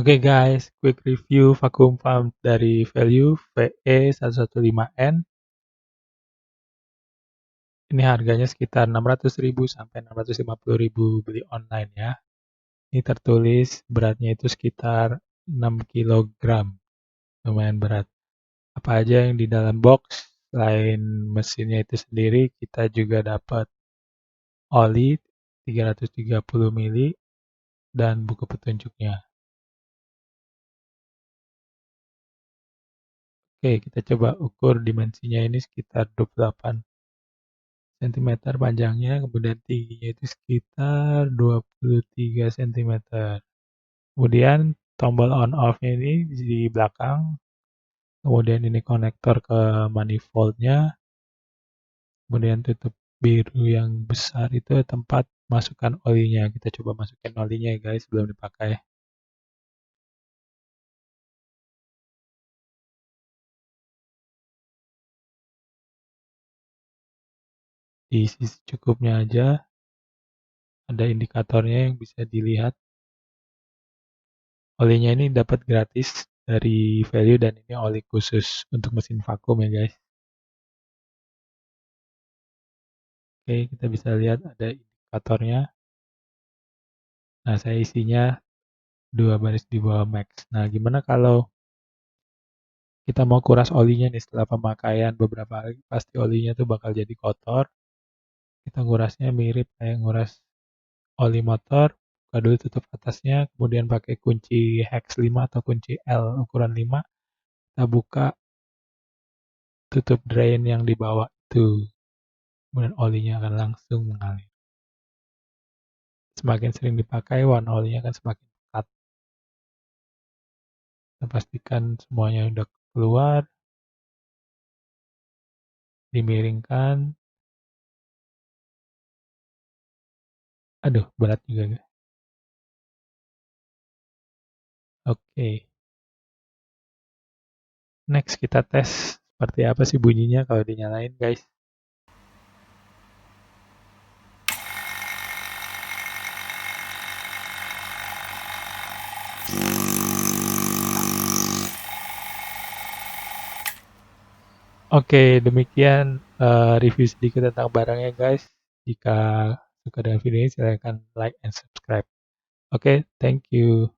Oke guys, quick review vacuum pump dari Value VE115N. Ini harganya sekitar 600.000 sampai 650.000 beli online ya. Ini tertulis beratnya itu sekitar 6 kilogram, lumayan berat. Apa aja yang di dalam box? Selain mesinnya itu sendiri, kita juga dapat oli 330 mili dan buku petunjuknya. Oke, kita coba ukur dimensinya, ini sekitar 28 cm panjangnya, kemudian tingginya itu sekitar 23 cm. Kemudian tombol on off-nya ini di belakang, kemudian ini konektor ke manifoldnya, kemudian tutup biru yang besar itu tempat masukkan olinya. Kita coba masukin olinya ya guys sebelum dipakai. Diisi secukupnya aja, ada indikatornya yang bisa dilihat. Olinya ini dapat gratis dari Value dan ini oli khusus untuk mesin vakum ya guys. Oke, kita bisa lihat ada indikatornya. Nah, saya isinya 2 baris di bawah max. Nah, gimana kalau kita mau kuras olinya nih setelah pemakaian beberapa hari, pasti olinya tuh bakal jadi kotor. Kita ngurasnya mirip kayak nguras oli motor. Buka dulu tutup atasnya, kemudian pakai kunci hex 5 atau kunci L ukuran 5. Kita buka tutup drain yang di bawah itu. Kemudian olinya akan langsung mengalir. Semakin sering dipakai, warna olinya akan semakin pekat. Kita pastikan semuanya udah keluar, dimiringkan. Aduh, berat juga. Oke. Next kita tes seperti apa sih bunyinya kalau dinyalain guys. Oke, demikian review sedikit tentang barangnya guys. Jika suka dengan video ini silahkan like and subscribe. Oke, thank you.